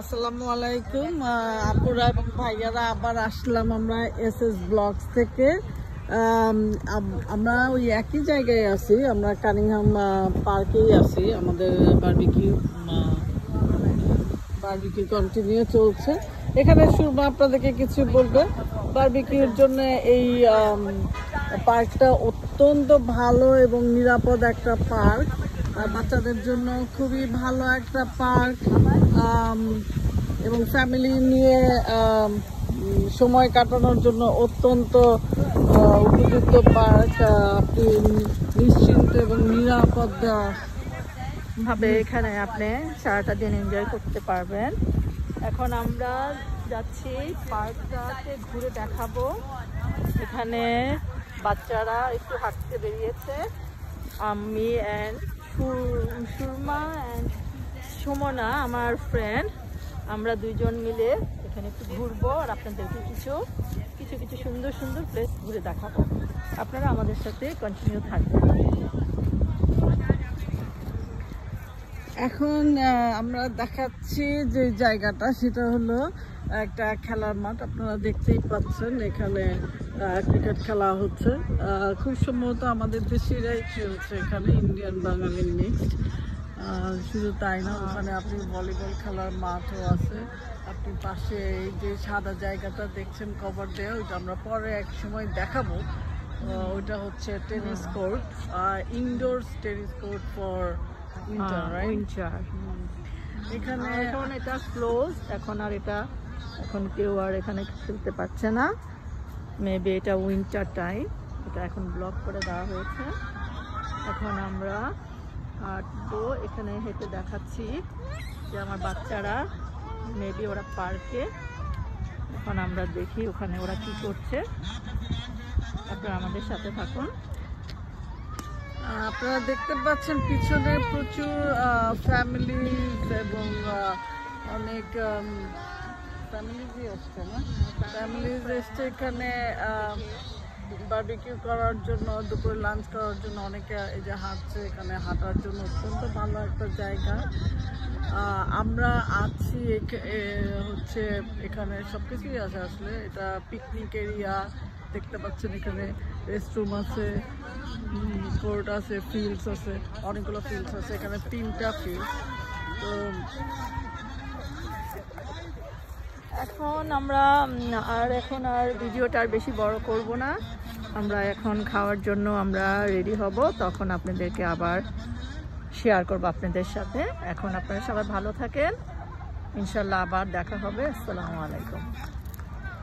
আসসালামু আলাইকুম আপুরা এবং ভাইয়ারা, আবার আসলাম আমরা এসএস ব্লগস থেকে। আমরা ওই একই জায়গায় আছি, আমরা কানিংহাম পার্কেই আছি। আমাদের বারবিকিউ কন্টিনিউ চলছে। এখানে সুরমা আপনাদেরকে কিছু বলবে। বারবিকিউর জন্য এই পার্কটা অত্যন্ত ভালো এবং নিরাপদ একটা পার্ক। বাচ্চাদের জন্য খুবই ভালো একটা পার্ক এবং ফ্যামিলি নিয়ে সময় কাটানোর জন্য অত্যন্ত উপযুক্ত পার্ক। আপনি নিশ্চিন্ত এবং নিরাপদ ভাবে এখানে আপনি সারাটা দিন এনজয় করতে পারবেন। এখন আমরা যাচ্ছি পার্কটাতে ঘুরে দেখাবো। এখানে বাচ্চারা একটু হাঁটতে বেরিয়েছে। আমি অ্যান্ড সুরমা অ্যান্ড সুমনা, আমার ফ্রেন্ড, আমরা দুইজন মিলে এখানে একটু ঘুরবো আর আপনাদেরকে কিছু সুন্দর সুন্দর প্লেস ঘুরে দেখাবো। আপনারা আমাদের সাথে কন্টিনিউ থাকবেন। এখন আমরা দেখাচ্ছি যে জায়গাটা, সেটা হলো একটা খেলার মাঠ। আপনারা দেখতেই পাচ্ছেন এখানে ক্রিকেট খেলা হচ্ছে। খুব সম্ভবত আমাদের দেশেরাই খেলছে এখানে, ইন্ডিয়ান বাঙালি মিক্সড। শুধু তাই না, ওখানে আপনি ভলিবল খেলার মাঠও আছে। আপনি পাশে এই যে সাদা জায়গাটা দেখছেন কভার দেওয়া, ওইটা আমরা পরে এক সময় দেখাবো। ওইটা হচ্ছে tennis court, indoor tennis court for winter. এখানে এখন এটা ক্লোজ, এখন কেউ আর এখানে খেলতে পারছে না। মেবি এটা উইন্টার টাইম, এটা এখন ব্লক করে দেওয়া হয়েছে। এখন আমরা হাঁটবো, এখানে হেঁটে দেখাচ্ছি যে আমার বাচ্চারা মেবি ওরা পার্কে। এখন আমরা দেখি ওখানে ওরা কি করছে। আপনারা আমাদের সাথে থাকুন। আপনারা দেখতে পাচ্ছেন পিছনে প্রচুর ফ্যামিলি এবং অনেক ফ্যামিলিজই আসছে না, ফ্যামিলিজ এসছে এখানে বারবিকিউ করার জন্য, দুপুরে লাঞ্চ করার জন্য। অনেকে এই যে হাঁটছে, এখানে হাঁটার জন্য অত্যন্ত ভালো একটা জায়গা। আমরা আছি হচ্ছে এখানে সবকিছুই আছে আসলে। এটা পিকনিক এরিয়া দেখতে পাচ্ছেন, এখানে রেস্টরুম আছে, কোর্ট আছে, ফিল্ডস আছে, অনেকগুলো ফিল্ডস আছে এখানে, 3টা ফিল্ড। তো এখন আমরা এখন আর ভিডিওটা আর বেশি বড় করব না। আমরা এখন খাওয়ার জন্য আমরা রেডি হব, তখন আপনাদেরকে আবার শেয়ার করব আপনাদের সাথে। এখন আপনারা সবাই ভালো থাকেন, ইনশাল্লাহ আবার দেখা হবে। আসসালামু আলাইকুম।